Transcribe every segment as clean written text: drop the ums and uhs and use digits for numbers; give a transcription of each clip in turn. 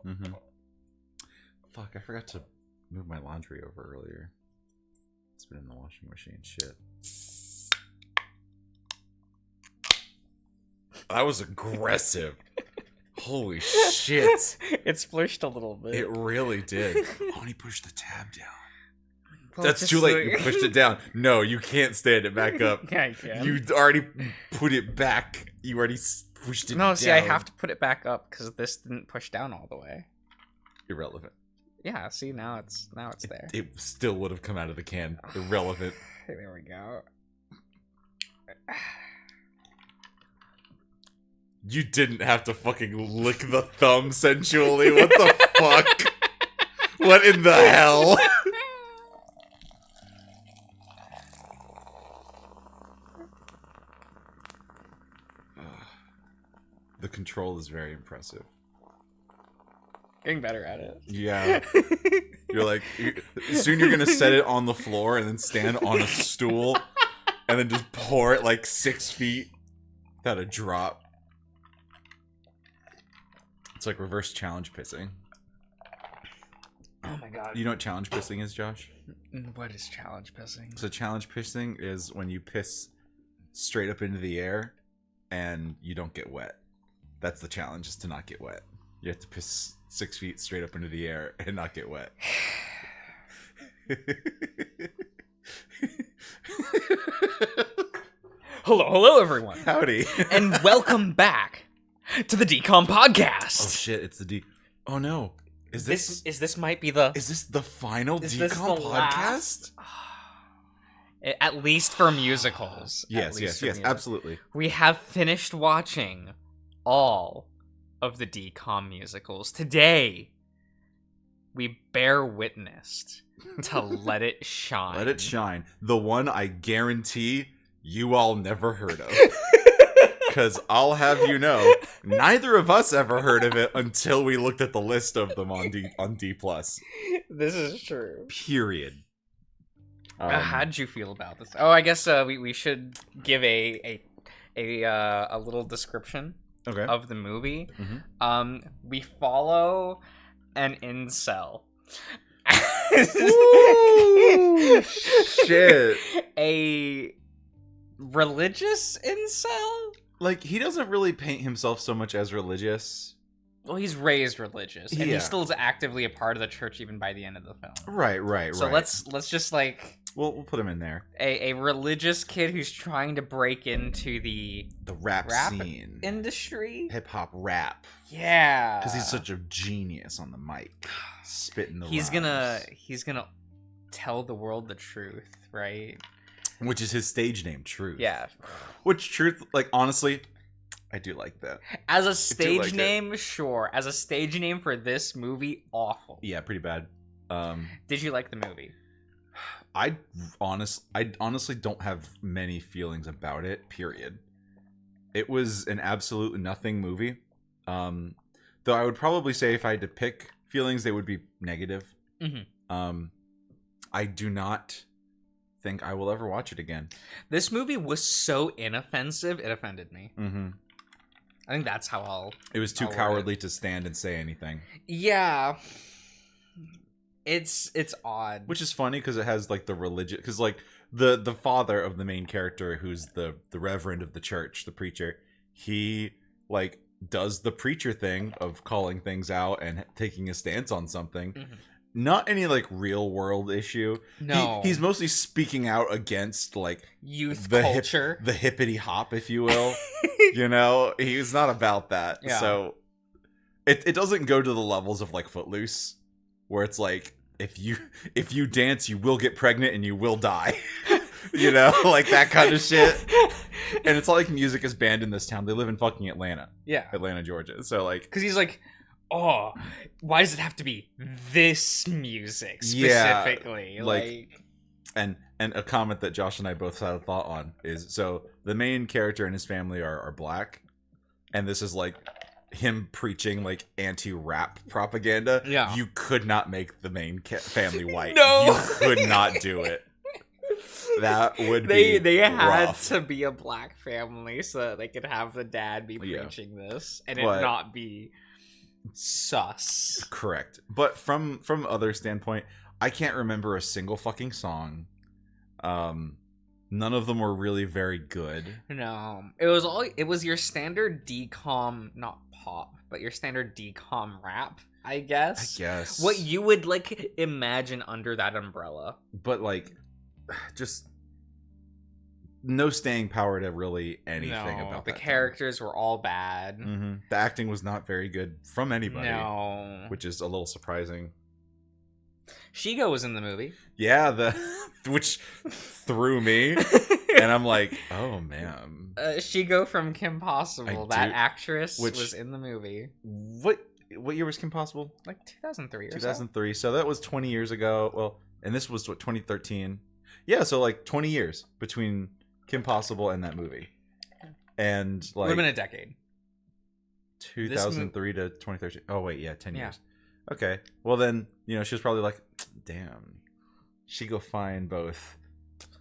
Mm-hmm. Fuck, I forgot to move my laundry over earlier. It's been in the washing machine. Shit. That was aggressive. Holy shit. It splished a little bit. It really did. Oh, and he pushed the tab down. Well, That's too late. You pushed it down. No, you can't stand it back up. Yeah, I can. You already put it back. You already pushed it down. No, see, I have to put it back up because this didn't push down all the way. Irrelevant. Yeah, see, now it's there. It still would have come out of the can. Irrelevant. There we go. You didn't have to fucking lick the thumb sensually. What the fuck? What in the hell? The control is very impressive. Getting better at it. Yeah. You're like, soon you're gonna set it on the floor and then stand on a stool and then just pour it like 6 feet without a drop. It's like reverse challenge pissing. Oh my god. You know what challenge pissing is, Josh? What is challenge pissing? So challenge pissing is when you piss straight up into the air and you don't get wet. That's the challenge, is to not get wet. You have to piss 6 feet straight up into the air and not get wet. Hello everyone. Howdy. And welcome back to the Decom Podcast. Oh shit, it's the D. Oh no. Is this might be the Is this the final is this Decom the podcast? last? At least for musicals. Yes, absolutely. We have finished watching all of the Decom musicals. Today, we bear witness to Let It Shine. Let It Shine. The one I guarantee you all never heard of. Because I'll have you know, neither of us ever heard of it until we looked at the list of them on D+. This is true. Period. How'd you feel about this? Oh, I guess we should give a little description Okay. of the movie. Mm-hmm. We follow an incel. Ooh, shit. A religious incel? Like, he doesn't really paint himself so much as religious. Well, he's raised religious, and Yeah. he still is actively a part of the church even by the end of the film. Right. So let's just like We'll put him in there. a religious kid who's trying to break into the Rap scene. industry. Hip hop rap. Yeah, Because he's such a genius on the mic. Spitting the he's rhymes. gonna tell the world the truth, right? Which is his stage name, Truth. Yeah. Which, Truth, like, honestly, I do like that. As a stage like name, sure. As a stage name for this movie, awful. Yeah, pretty bad. Did you like the movie? I honestly don't have many feelings about it, period. It was an absolute nothing movie. Though I would probably say if I had to pick feelings, they would be negative. Mm-hmm. I do not think I will ever watch it again. This movie was so inoffensive, it offended me. Mm-hmm. I think that's how I'll... It was too I'll word cowardly to stand and say anything. Yeah. It's odd. Which is funny because it has like the religion, because like the father of the main character, who's the reverend of the church, the preacher, he like does the preacher thing of calling things out and taking a stance on something. Mm-hmm. Not any like real world issue. No. He's mostly speaking out against like Youth the culture. the hippity hop, if you will. You know, he's not about that. Yeah. So it doesn't go to the levels of like Footloose, where it's like if you dance, you will get pregnant and you will die. You know, like that kind of shit. And it's not like music is banned in this town. They live in fucking Atlanta, Georgia. So like, because he's like, oh, why does it have to be this music Yeah, specifically? like and a comment that Josh and I both had a thought on is, so the main character and his family are black, and this is like him preaching like anti-rap propaganda. Yeah. You could not make the main family white. No. You could not do it. That would be they had rough. to be a black family so that they could have the dad be Yeah. preaching this and But- it not be sus. Correct. But from other standpoint, I can't remember a single fucking song. None of them were really very good. No, it was your standard decom, not pop, but your standard decom rap, I guess. What you would like imagine under that umbrella. But like, just no staying power to really anything about the that characters were all bad. Mm-hmm. The acting was not very good from anybody. No, Which is a little surprising. Shigo was in the movie. Yeah, which threw me, and I'm like, oh man. Shigo from Kim Possible, that actress, was in the movie. What year was Kim Possible? Like 2003 or 2003. So that was 20 years ago. Well, and this was what, 2013. Yeah, so like 20 years between Kim Possible and that movie. And like would have been a decade. 2003 to 2013. Oh wait, yeah, 10 years. Okay. Well then, she was probably like, damn. She go find both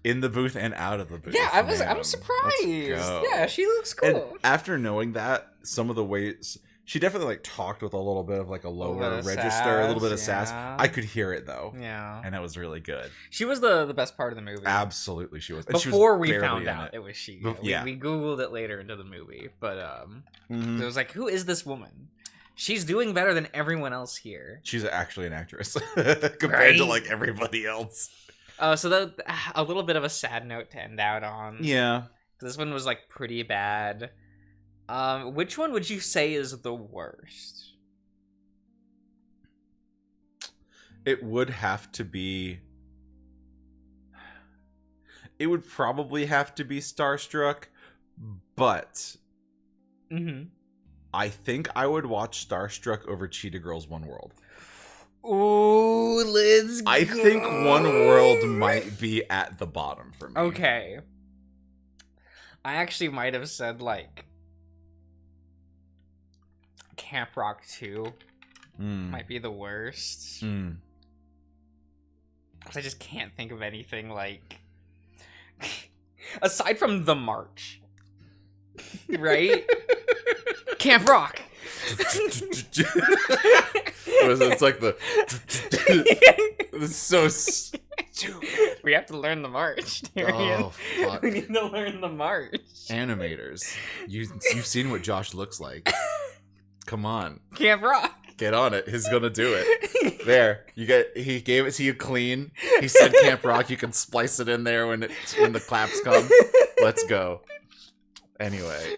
in the booth and out of the booth. Yeah, I'm surprised. Yeah, she looks cool. And after knowing that, some of the ways she definitely like talked with a little bit of like a lower register, a little bit of sass. I could hear it though. Yeah. And that was really good. She was the best part of the movie. Absolutely she was. And Before she was we found out it was she. Yeah. We Googled it later into the movie, but mm-hmm. It was like, who is this woman? She's doing better than everyone else here. She's actually an actress compared to like everybody else. So a little bit of a sad note to end out on. Yeah. This one was like pretty bad. Which one would you say is the worst? It would have to be. It would probably have to be Starstruck, but I think I would watch Starstruck over Cheetah Girls One World. Ooh, let's go. I think One World might be at the bottom for me. Okay. I actually might have said like Camp Rock 2 might be the worst. Because I just can't think of anything like aside from The March. Right? Camp Rock. It's like the it's so stupid. We have to learn the march. Oh fuck. We need to learn the march. Animators. You've seen what Josh looks like. Come on. Camp Rock. Get on it. He's gonna do it. There. He gave it to you clean. He said Camp Rock, you can splice it in there when the claps come. Let's go. Anyway.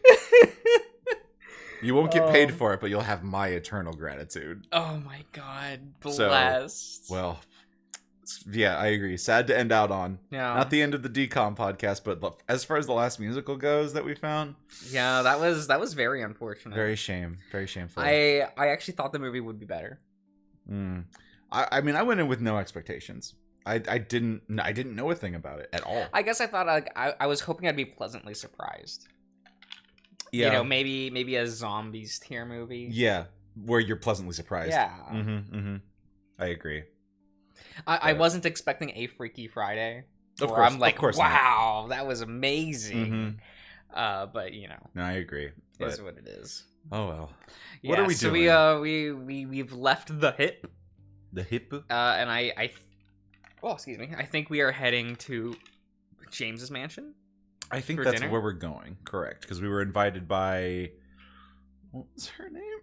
You won't get paid for it, but you'll have my eternal gratitude. Oh my god. So, Blessed. well, yeah, I agree. Sad to end out on. Yeah. Not the end of the Decom podcast, but as far as the last musical goes that we found. Yeah, that was very unfortunate. Very shameful. I actually thought the movie would be better. I mean, I went in with no expectations. I didn't know a thing about it at all. I guess I thought I was hoping I'd be pleasantly surprised. Yeah. Maybe a zombies tier movie. Yeah, where you're pleasantly surprised. Yeah. I agree. I wasn't expecting a Freaky Friday. Of course, I'm like, of course wow, that was amazing. But No, I agree. It is what it is. Oh well. Yeah, What are we doing? So we've left the hip. The hip. And excuse me. I think we are heading to James's mansion. I think for that's dinner? where we're going. Correct, because we were invited by. What was her name?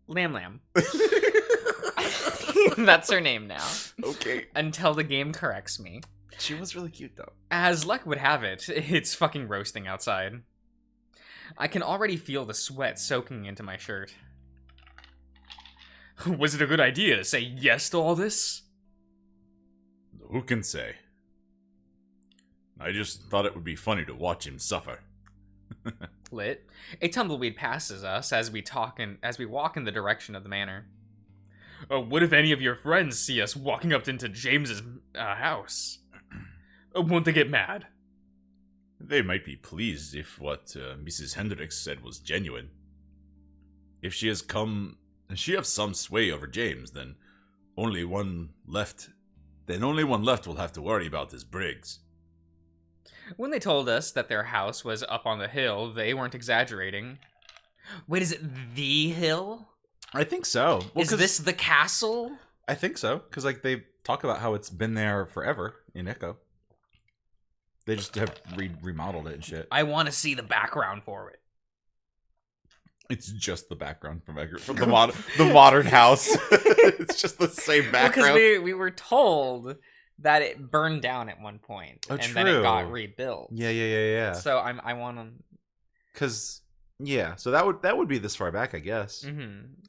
Lam. That's her name now. Okay. Until the game corrects me. She was really cute though. As luck would have it, it's fucking roasting outside. I can already feel the sweat soaking into my shirt. Was it a good idea to say yes to all this? Who can say? I just thought it would be funny to watch him suffer. Lit. A tumbleweed passes us as we walk in the direction of the manor. What if any of your friends see us walking up into James's house? Won't they get mad? They might be pleased if what Mrs. Hendricks said was genuine. If she has some sway over James, then only one left will have to worry about is Briggs. When they told us that their house was up on the hill, they weren't exaggerating. Wait, is it the hill? I think so. Well, Is this the castle? I think so, because like they talk about how it's been there forever in Echo. They just have remodeled it and shit. I want to see the background for it. It's just the background from the modern house. It's just the same background. Because we were told that it burned down at one point, Oh, and true. then it got rebuilt. Yeah. So I want to. Because so that would be this far back, I guess.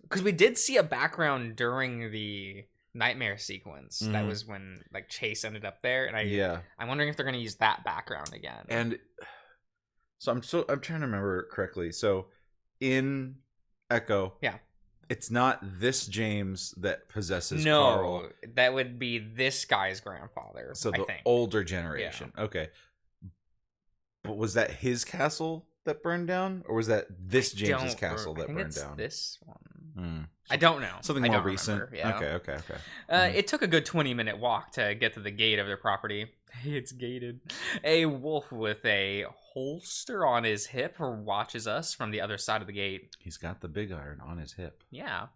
Because we did see a background during the nightmare sequence. That was when like Chase ended up there, and I'm wondering if they're gonna use that background again. And so I'm trying to remember correctly. So in Echo, it's not this James that possesses Carl. That would be this guy's grandfather. So the I think. older generation. Yeah. Okay. But was that his castle that burned down, or was that this James's castle that burned down? This one. I don't know. Something more recent. Yeah. Okay. It took a good 20-minute walk to get to the gate of their property. It's gated. A wolf with a holster on his hip watches us from the other side of the gate. He's got the big iron on his hip. Yeah.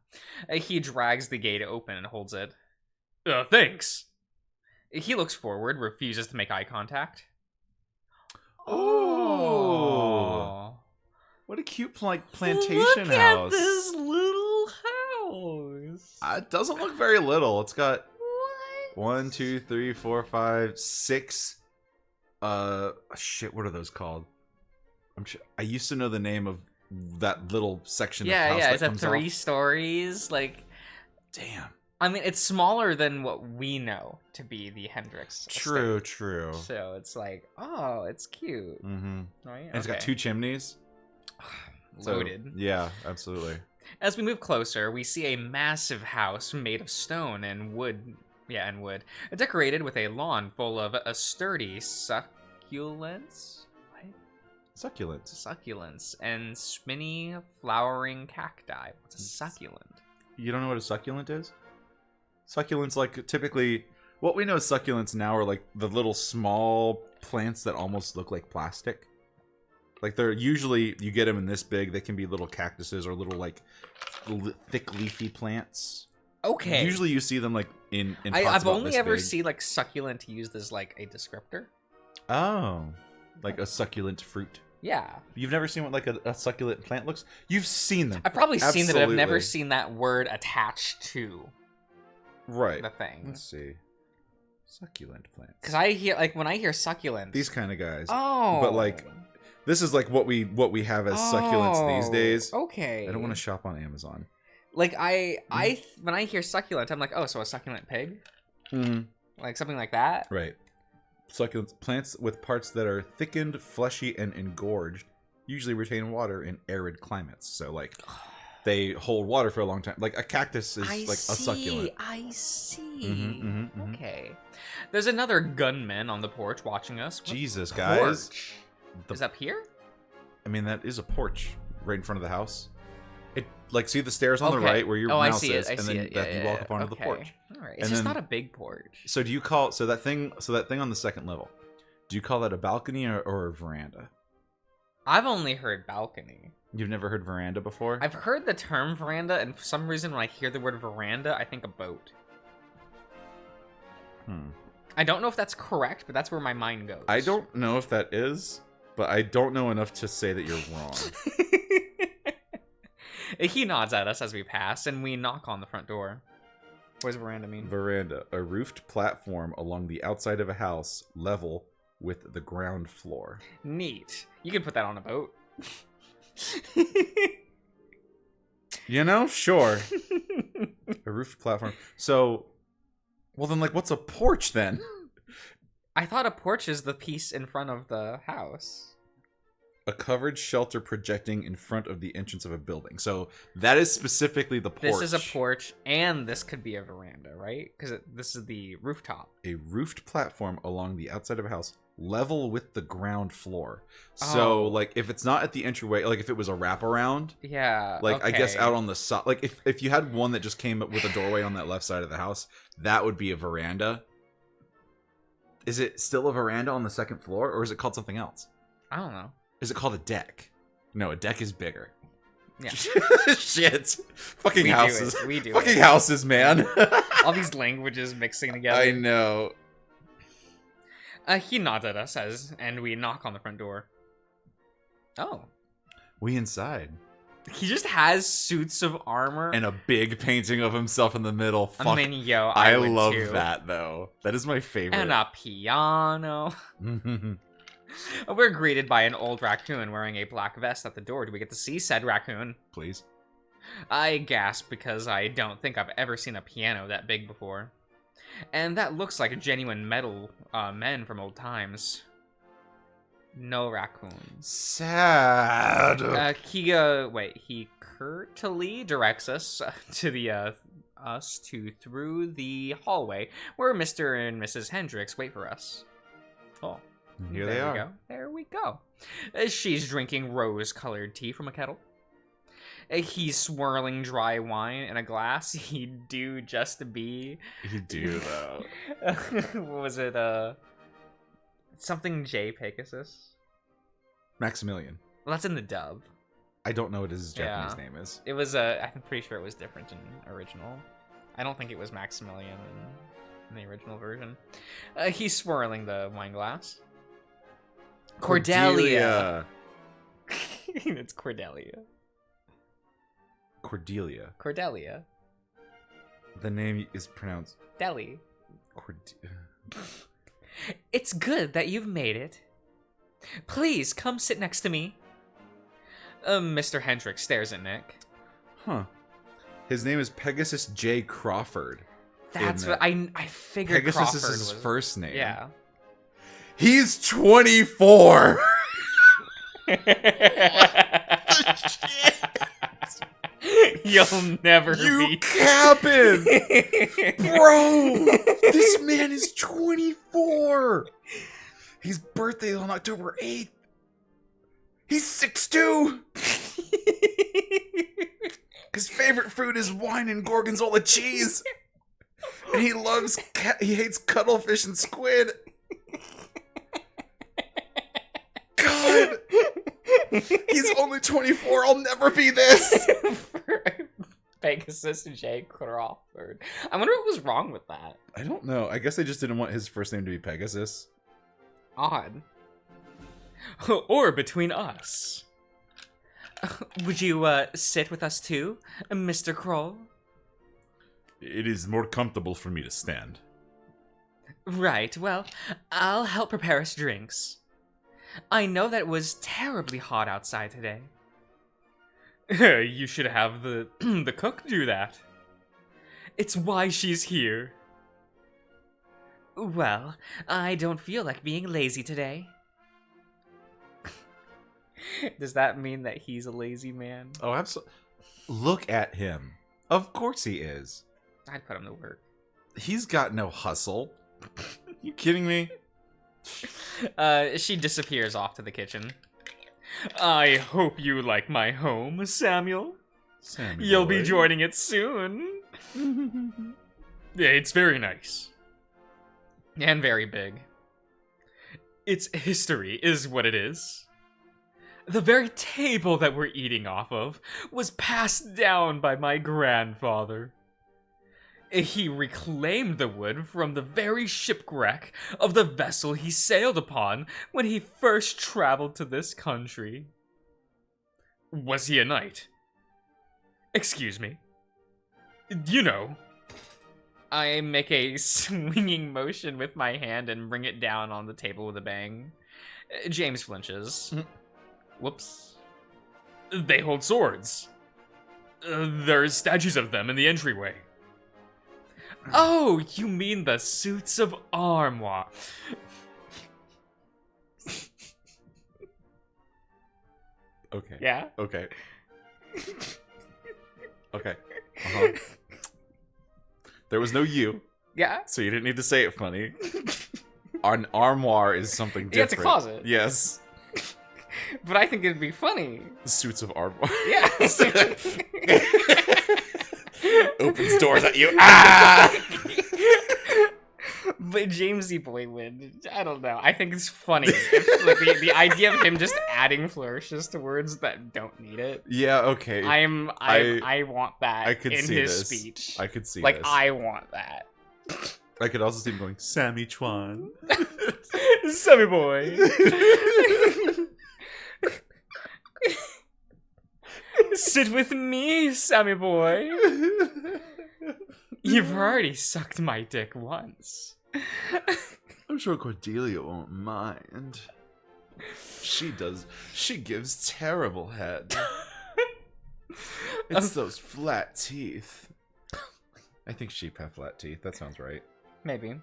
He drags the gate open and holds it. Thanks. He looks forward, refuses to make eye contact. Oh. What a cute plantation Look house. Look at this little house. It doesn't look very little. It's got 1, 2, 3, 4, 5, 6. Shit. What are those called? I used to know the name of that little section of house. It's at 3 stories. Like, damn. I mean, it's smaller than what we know to be the Hendrix. True. So it's like, oh, it's cute. Oh, yeah. And it's got okay. 2 chimneys. Loaded. So, yeah, absolutely. As we move closer, we see a massive house made of stone and wood. Yeah, and wood. Decorated with a lawn full of a sturdy succulents. Succulents and spinny flowering cacti. What's a succulent? You don't know what a succulent is? Succulents, like, typically, what we know as succulents now are like the little small plants that almost look like plastic. Like, they're usually, you get them in this big. They can be little cactuses or little, like, thick leafy plants. Okay. Usually you see them, like, in pots I've about only this ever big. seen, like, succulent used as, like, a descriptor. Oh. Like a succulent fruit. Yeah. You've never seen what, like, a succulent plant looks? You've seen them. I've probably seen them, but I've never Absolutely. seen that word attached to Right. the thing. Let's see. Succulent plants. Because I hear, like, when I hear succulent. These kind of guys. Oh. But, like, this is, like, what we have as succulents these days. Okay. I don't want to shop on Amazon. Like, when I hear succulent, I'm like, oh, so a succulent pig? Like, something like that? Right. Succulents, plants with parts that are thickened, fleshy, and engorged, usually retain water in arid climates. So, like, they hold water for a long time. Like, a cactus is a succulent. I see. Okay. There's another gunman on the porch watching us. What Jesus, guys. porch? Is up here? I mean, that is a porch right in front of the house. It, like, see the stairs on the Okay. right where your mouse I see is, it. and then you walk up onto the porch. All right. And It's just then- not a big porch. So do you call that thing on the second level? Do you call that a balcony or a veranda? I've only heard balcony. You've never heard veranda before? I've heard the term veranda, and for some reason, when I hear the word veranda, I think a boat. I don't know if that's correct, but that's where my mind goes. I don't know if that is, but I don't know enough to say that you're wrong. He nods at us as we pass, and we knock on the front door. What does veranda mean? Veranda, a roofed platform along the outside of a house, level with the ground floor. Neat. You can put that on a boat. You know, sure. A roofed platform. So, well then, like, what's a porch then? I thought a porch is the piece in front of the house. A covered shelter projecting in front of the entrance of a building. So that is specifically the porch. This is a porch, and this could be a veranda, right? Because this is the rooftop. A roofed platform along the outside of a house, level with the ground floor. So, like, if it's not at the entryway, like if it was a wraparound, yeah, like, okay. I guess out on the side, like if you had one that just came up with a doorway on that left side of the house, that would be a veranda. Is it still a veranda on the second floor, or is it called something else? I don't know. Is it called a deck? No, a deck is bigger. Yeah. Shit. Fucking We do houses. it. We do Fucking it. houses, man. All these languages mixing together. I know. He nods at us and we knock on the front door. Oh. We inside. He just has suits of armor. And a big painting of himself in the middle. Fuck. I mean, yo, I would love too. that, though. That is my favorite. And a piano. We're greeted by an old raccoon wearing a black vest at the door. Do we get to see said raccoon? Please. I gasp because I don't think I've ever seen a piano that big before. And that looks like a genuine metal men from old times. No raccoons. Sad. He curtly directs us through the hallway where Mr. and Mrs. Hendricks wait for us. Oh. Here they are. Go. There we go. She's drinking rose-colored tea from a kettle. He's swirling dry wine in a glass. He'd do just to be. He'd do, though. What was it? Something J. Pegasus? Maximilian. Well, that's in the dub. I don't know what his Japanese name is. It was, I'm pretty sure it was different in original. I don't think it was Maximilian in the original version. He's swirling the wine glass. Cordelia. It's Cordelia. Cordelia. The name is pronounced Deli. It's good that you've made it. Please come sit next to me. Mr. Hendricks stares at Nick. Huh. His name is Pegasus J. Crawford. That's what I figured. Pegasus Crawford is his first name. Yeah. He's 24. You'll never You be. capping, bro. This man is 24. His birthday is on October 8th. He's 6'2". His favorite food is wine and gorgonzola cheese. And he hates cuttlefish and squid. God. He's only 24. I'll never be this. Pegasus J. Crawford. I wonder what was wrong with that. I don't know. I guess they just didn't want his first name to be Pegasus. Odd. Or between us. Would you sit with us too, Mr. Kroll? It is more comfortable for me to stand. Right, well, I'll help prepare us drinks. I know that it was terribly hot outside today. You should have the the cook do that. It's why she's here. Well, I don't feel like being lazy today. Does that mean that he's a lazy man? Oh, absolutely. Look at him. Of course he is. I'd put him to work. He's got no hustle. You kidding me? She disappears off to the kitchen. I hope you like my home, Samuel. You'll be joining it soon. It's very nice. And very big. Its history is what it is. The very table that we're eating off of was passed down by my grandfather. He reclaimed the wood from the very shipwreck of the vessel he sailed upon when he first traveled to this country. Was he a knight? Excuse me. You know. I make a swinging motion with my hand and bring it down on the table with a bang. James flinches. Whoops. They hold swords. There's statues of them in the entryway. Oh, you mean the suits of armoire. Okay. Yeah? Okay. Okay. Uh-huh. There was no you, Yeah? so you didn't need to say it funny. An armoire is something different. Yeah, it's a closet. Yes. But I think it'd be funny. Suits of armoire. Yeah. Opens doors at you. Ah! But Jamesy Boy would. I don't know. I think it's funny. If, like, the idea of him just adding flourishes to words that don't need it. Yeah, okay. I want that I could in see his this. speech. I could see like, this. I want that. I could also see him going, Sammy Chuan. Sammy Boy. Sit with me, Sammy Boy. You've already sucked my dick once. I'm sure Cordelia won't mind. She gives terrible head. It's those flat teeth. I think sheep have flat teeth. That sounds right. Maybe.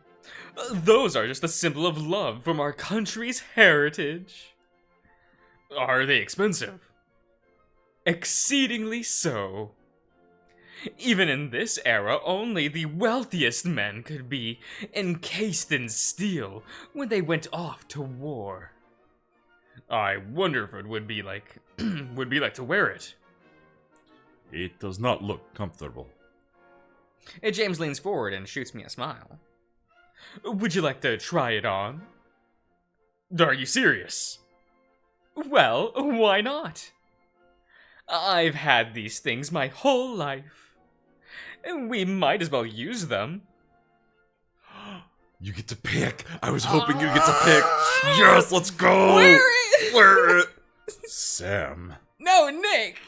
Those are just a symbol of love from our country's heritage. Are they expensive? Exceedingly so. Even in this era, only the wealthiest men could be encased in steel when they went off to war. I wonder if it would be like to wear it. It does not look comfortable. James leans forward and shoots me a smile. Would you like to try it on? Are you serious? Well, why not? I've had these things my whole life. We might as well use them. You get to pick. I was hoping you'd get to pick. Yes, let's go. Wear it. Sam. No, Nick.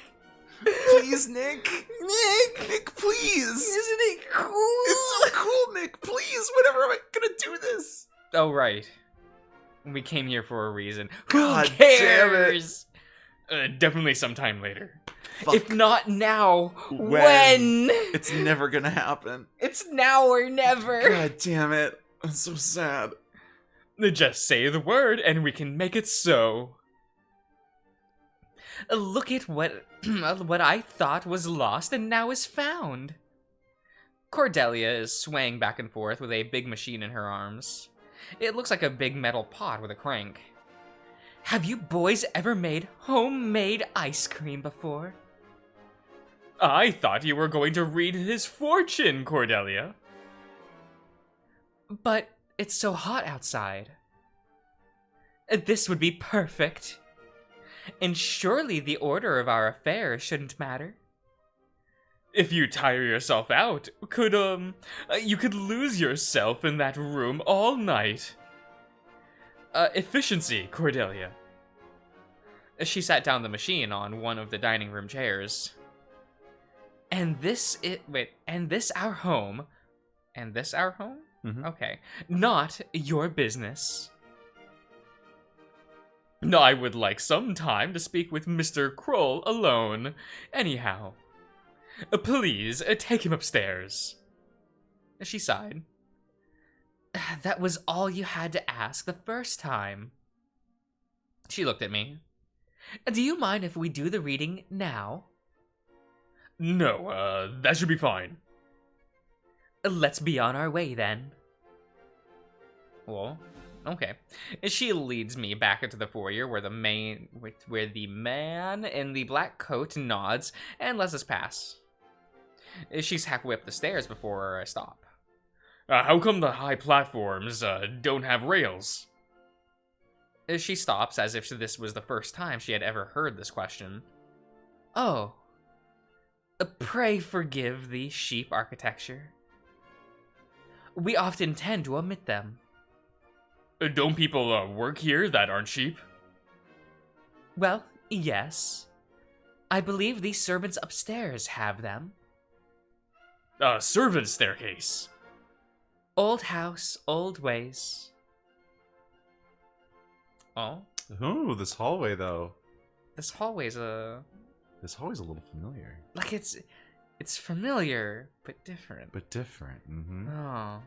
Please, Nick. Nick, please. Isn't it cool? It's so cool, Nick. Please, whenever am I gonna do this? Oh, right. We came here for a reason. God Who cares? damn it. Definitely sometime later. Fuck. If not now, when? It's never gonna happen. It's now or never. God damn it. I'm so sad. Just say the word and we can make it so. Look at what I thought was lost and now is found. Cordelia is swaying back and forth with a big machine in her arms. It looks like a big metal pot with a crank. Have you boys ever made homemade ice cream before? I thought you were going to read his fortune, Cordelia. But it's so hot outside. This would be perfect. And surely the order of our affairs shouldn't matter. If you tire yourself out, you could lose yourself in that room all night. Efficiency, Cordelia. She sat down the machine on one of the dining room chairs. And this our home? And this our home? Mm-hmm. Okay. Not your business. No, I would like some time to speak with Mr. Kroll alone. Anyhow. Please, take him upstairs. She sighed. That was all you had to ask the first time. She looked at me. Do you mind if we do the reading now? No, that should be fine. Let's be on our way then. Well, okay. She leads me back into the foyer where the man in the black coat nods and lets us pass. She's halfway up the stairs before I stop. How come the high platforms don't have rails? She stops as if this was the first time she had ever heard this question. Oh. Pray forgive the sheep architecture. We often tend to omit them. Don't people work here that aren't sheep? Well, yes. I believe the servants upstairs have them. Servants' staircase. Old house, old ways. Oh? Ooh, this hallway, though. This hallway's This hallway's a little familiar. like it's familiar, but different. But different. Mm-hmm. Oh.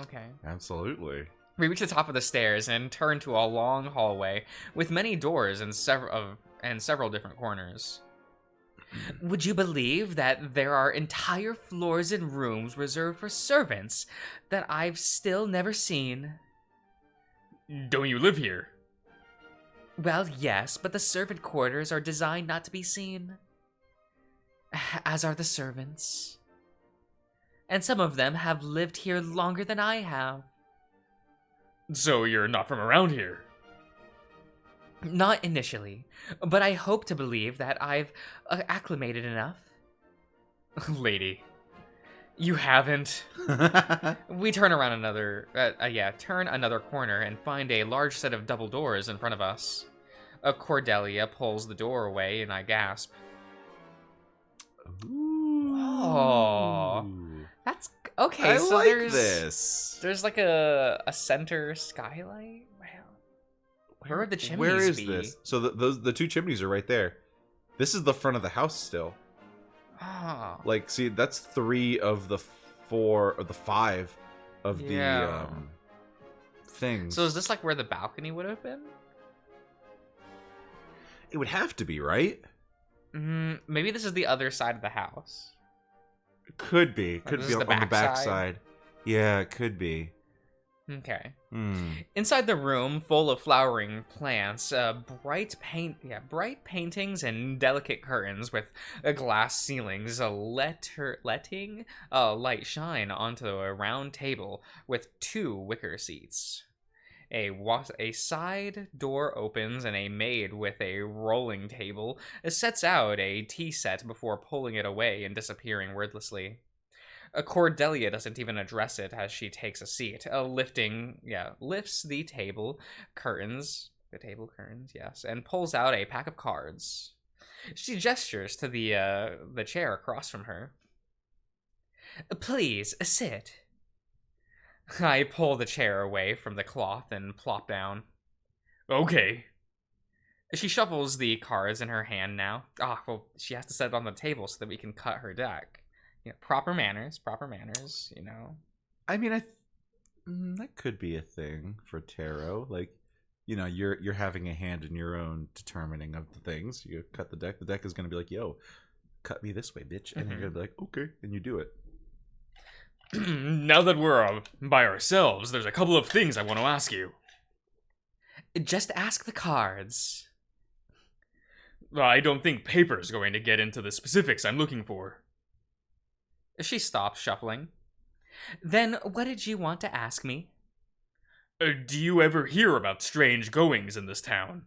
Okay. Absolutely. We reach the top of the stairs and turn to a long hallway with many doors and several different corners. Would you believe that there are entire floors and rooms reserved for servants that I've still never seen? Don't you live here? Well, yes, but the servant quarters are designed not to be seen. As are the servants. And some of them have lived here longer than I have. So you're not from around here? Not initially, but I hope to believe that I've acclimated enough. Lady, you haven't? We turn around turn another corner and find a large set of double doors in front of us. Cordelia pulls the door away and I gasp. Ooh. Oh, that's okay. I So like there's this. there's like a center skylight. Wow. Where would the chimneys Where is be? this? So the two chimneys are right there. This is the front of the house still. Oh. Like, see, that's 3 of the 4 or the 5 of the things. So is this like where the balcony would have been? It would have to be, right? Maybe this is the other side of the house. Could be. Could This be is on the the back backside? side. Yeah, it could be. Okay. Hmm. Inside the room, full of flowering plants, bright paintings and delicate curtains with glass ceilings, letting light shine onto a round table with 2 wicker seats. A side door opens and a maid with a rolling table sets out a tea set before pulling it away and disappearing wordlessly. Cordelia doesn't even address it as she takes a seat, lifts the table curtains, yes, and pulls out a pack of cards. She gestures to the chair across from her. Please, sit. I pull the chair away from the cloth and plop down. Okay. She shuffles the cards in her hand now. She has to set it on the table so that we can cut her deck. Proper manners, you know. I mean, that could be a thing for tarot. Like, you're having a hand in your own determining of the things. You cut the deck. The deck is going to be like, yo, cut me this way, bitch. And you're going to be like, okay. And you do it. Now that we're by ourselves, there's a couple of things I want to ask you. Just ask the cards. I don't think paper's going to get into the specifics I'm looking for. She stops shuffling. Then what did you want to ask me? Do you ever hear about strange goings in this town?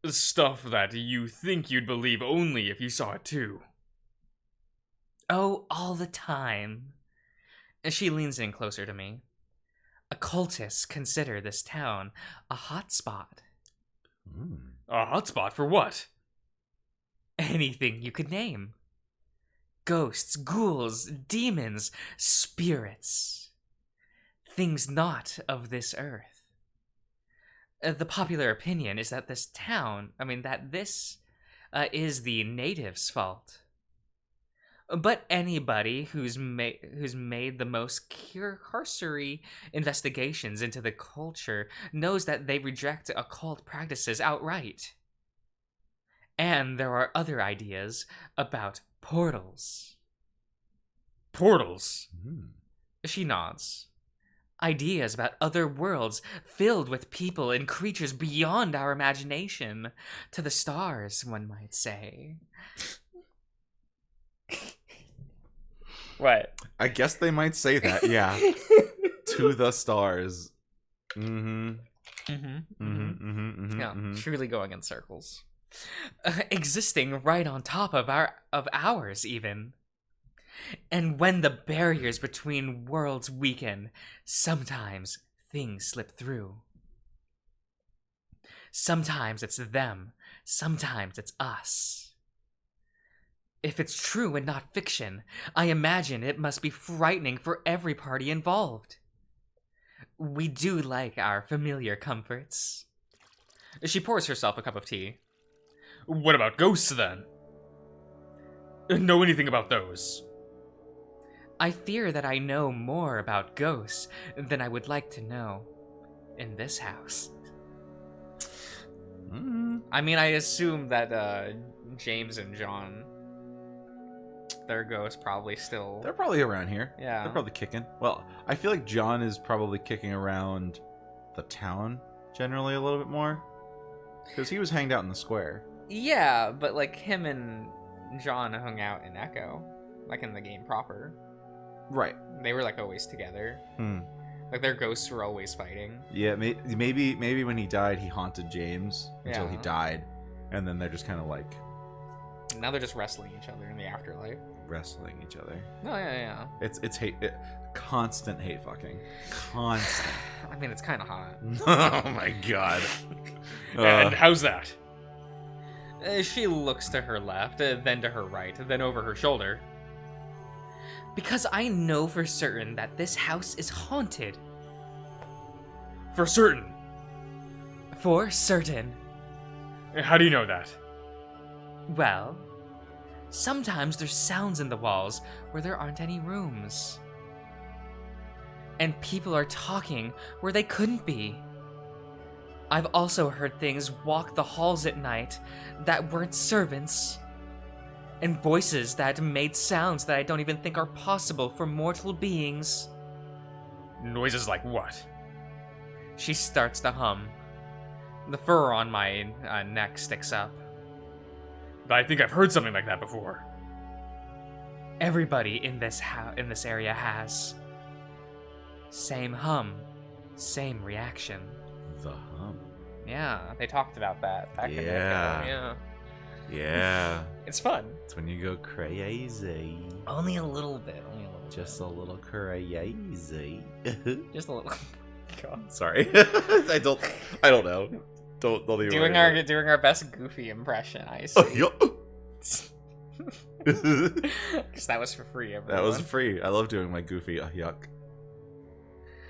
Stuff that you think you'd believe only if you saw it too. Oh, all the time. She leans in closer to me. Occultists consider this town a hotspot. A hotspot for what? Anything you could name. Ghosts, ghouls, demons, spirits. Things not of this earth. The popular opinion is that this is the natives' fault. But anybody who's made the most cursory investigations into the culture knows that they reject occult practices outright. And there are other ideas about portals. Portals? She nods. Ideas about other worlds filled with people and creatures beyond our imagination. To the stars, one might say. What? I guess they might say that, yeah. To the stars. Truly going in circles. Existing right on top of ours, even. And when the barriers between worlds weaken, sometimes things slip through. Sometimes it's them, sometimes it's us. If it's true and not fiction, I imagine it must be frightening for every party involved. We do like our familiar comforts. She pours herself a cup of tea. What about ghosts, then? Know anything about those? I fear that I know more about ghosts than I would like to know in this house. I mean, I assume that James and John, their ghosts probably still... They're probably around here. Yeah. They're probably kicking. Well, I feel like John is probably kicking around the town generally a little bit more. Because he was hanged out in the square. Yeah, but like him and John hung out in Echo, like in the game proper. Right. They were like always together. Like their ghosts were always fighting. Yeah, maybe when he died, he haunted James until he Yeah. died, and then they're just kind of like Now they're just wrestling each other in the afterlife. wrestling each other. Oh yeah. It's constant hate fucking, constant. I mean, it's kind of hot. Oh my god. And how's that? She looks to her left, then to her right, then over her shoulder. Because I know for certain that this house is haunted. For certain. For certain. How do you know that? Well, sometimes there's sounds in the walls where there aren't any rooms. And people are talking where they couldn't be. I've also heard things walk the halls at night that weren't servants. And voices that made sounds that I don't even think are possible for mortal beings. Noises like what? She starts to hum. The fur on my neck sticks up. I think I've heard something like that before. Everybody in this area has. Same hum, same reaction. The hum. Yeah, they talked about that back in the day. Yeah. Yeah. Yeah. It's fun. It's when you go crazy. Only a little bit. Just a little crazy. Just a little. God. Sorry. I don't know. Don't even Doing worry our best Goofy impression, I about see. it. Because that was for free, everyone. That was free. I love doing my goofy yuck.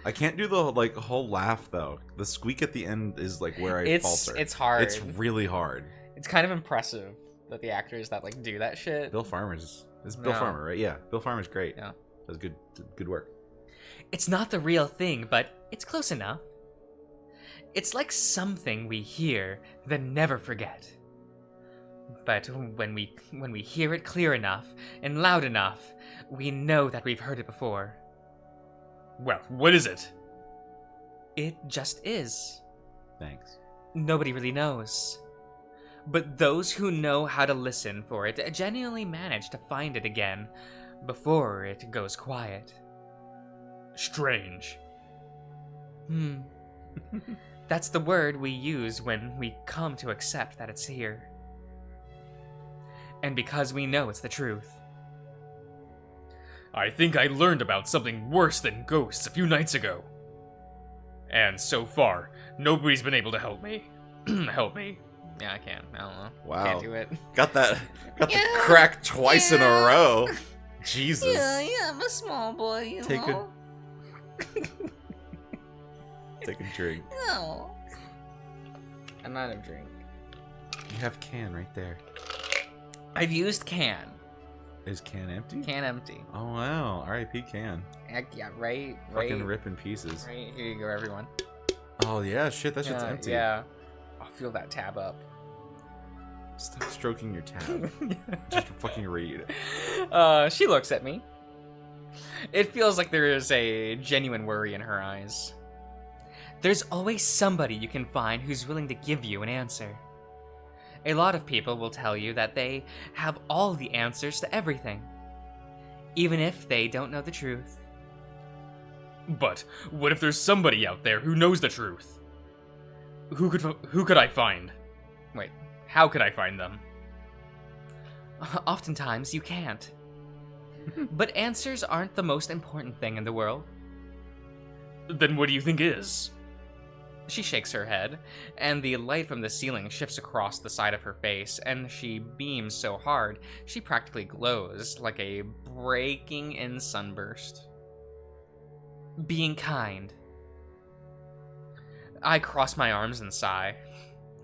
I can't do the whole laugh though. The squeak at the end is like where I falter. It's hard. It's really hard. It's kind of impressive that the actors that like do that shit. Bill Farmer's Bill No. Farmer, right? Yeah, Bill Farmer's great. Yeah. Does good work. It's not the real thing, but it's close enough. It's like something we hear, then never forget. But when we hear it clear enough and loud enough, we know that we've heard it before. Well, what is it? It just is. Thanks. Nobody really knows. But those who know how to listen for it genuinely manage to find it again before it goes quiet. Strange. That's the word we use when we come to accept that it's here. And because we know it's the truth. I think I learned about something worse than ghosts a few nights ago. And so far, nobody's been able to help me. Help me. Yeah, I can. I don't know. Wow. Can't do it. Got the crack twice in a row. Jesus. Yeah, I'm a small boy, you Take know. Take a drink. No. I'm not a drink. You have can right there. I've used can. Is can empty? Can empty. Oh wow. R.I.P. Can. Yeah, right. Fucking rip in pieces. Right, here you go, everyone. Oh yeah, shit, that shit's Yeah, empty. Yeah. I'll fill that tab up. Stop stroking your tab. Just fucking read. She looks at me. It feels like there is a genuine worry in her eyes. There's always somebody you can find who's willing to give you an answer. A lot of people will tell you that they have all the answers to everything, even if they don't know the truth. But what if there's somebody out there who knows the truth? Who could I find? Wait, How could I find them? oftentimes you can't. But answers aren't the most important thing in the world. Then what do you think is? She shakes her head, and the light from the ceiling shifts across the side of her face, and she beams so hard, she practically glows like a breaking in sunburst. Being kind. I cross my arms and sigh.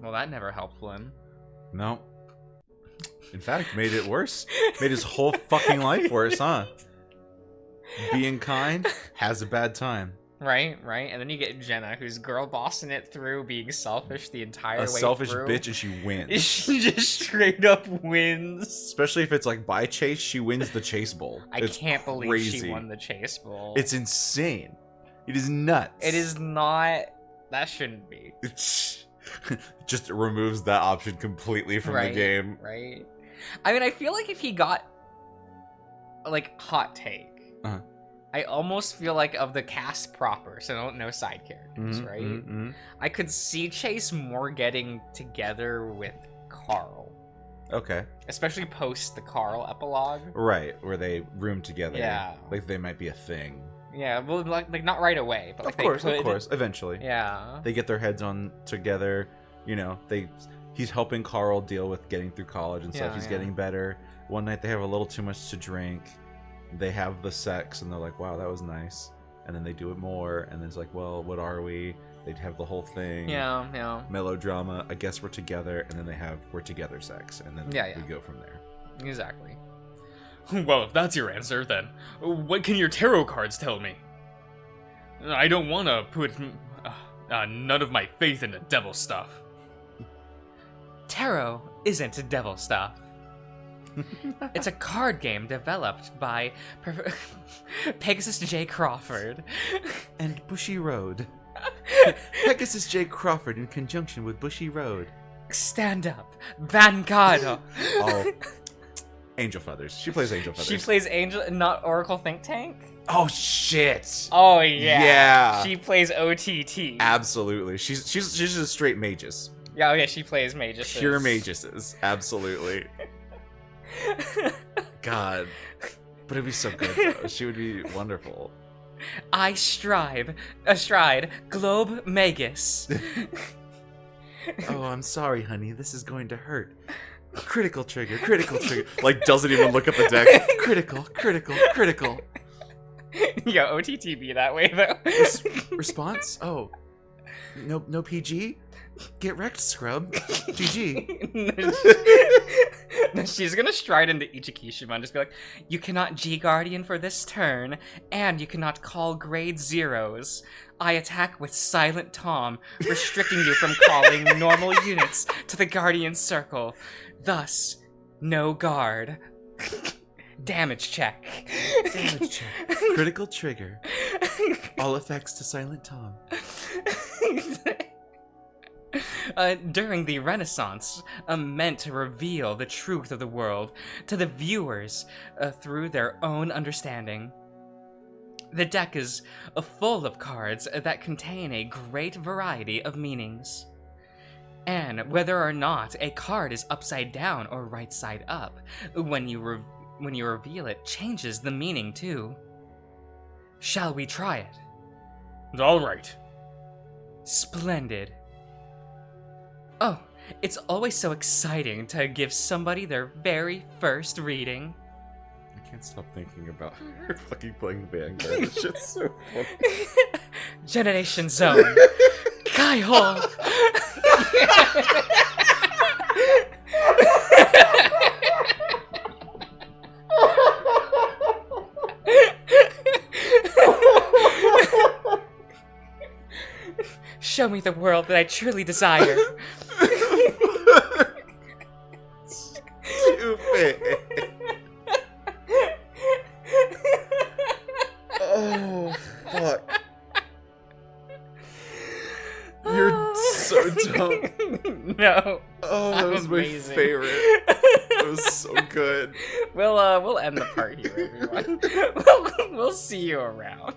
Well, that never helped Flynn. No. In fact, made it worse. Made his whole fucking life worse, huh? Being kind has a bad time. Right? And then you get Jenna, who's girl bossing it through, being selfish the entire way A selfish through. bitch, and she wins. She just straight up wins. Especially if it's like by chase, she wins the chase bowl. I It's can't believe crazy. she won the chase bowl. It's insane. It is nuts. It is not. That shouldn't be. It's just removes that option completely from the game. Right. I mean, I feel like if he got like hot take, Uh-huh. I almost feel like of the cast proper, so no side characters, Mhm, right? mhm, mhm. I could see Chase more getting together with Carl, Okay. especially post the Carl epilogue. Right, where they room together. Yeah. Like they might be a thing. Yeah, well, like not right away, but like Of they could. course, eventually. Yeah. They get their heads on together, you know, he's helping Carl deal with getting through college and stuff. Yeah, He's yeah. getting better. One night they have a little too much to drink. They have the sex and they're like, wow, that was nice. And then they do it more and then it's like, well, what are we? They'd have the whole thing. Yeah. Melodrama, I guess we're together, and then they have we're together sex, and then Yeah. we go from there. Exactly. Well, if that's your answer, then what can your tarot cards tell me? I don't want to put none of my faith into devil stuff. Tarot isn't devil stuff. It's a card game developed by Pegasus J. Crawford. And Bushy Road. Pegasus J. Crawford in conjunction with Bushy Road. Stand up, Vanguard. Oh, Angel Feathers. She plays Angel Feathers. She plays Angel, not Oracle Think Tank. Oh shit! Oh yeah. Yeah. She plays OTT. Absolutely. She's just a straight magus. Yeah, oh yeah, she plays Magus. Pure maguses. Absolutely. God. But it'd be so good though. She would be wonderful. I astride Globe Magus. Oh, I'm sorry, honey. This is going to hurt. Critical trigger. Like, doesn't even look at the deck. Critical. Yo, OTT be that way though. Response? Oh. No PG? Get wrecked, scrub. GG. No, she's gonna stride into Ichikishima and just be like, you cannot G-Guardian for this turn, and you cannot call grade zeros. I attack with Silent Tom, restricting you from calling normal units to the Guardian Circle. Thus, no guard. Damage check. Critical trigger. All effects to Silent Tom. During the Renaissance, meant to reveal the truth of the world to the viewers through their own understanding. The deck is full of cards that contain a great variety of meanings. And whether or not a card is upside down or right side up, when you reveal it changes the meaning too. Shall we try it? All right. Splendid. Oh, it's always so exciting to give somebody their very first reading. I can't stop thinking about her fucking playing Vanguard. This shit's so funny. Generation Zone. Kai-hole. Show me the world that I truly desire. Stupid. Oh, fuck. You're so dumb. No. Oh, that I'm was amazing. my favorite. That was so good. We'll end the part here, everyone. We'll see you around.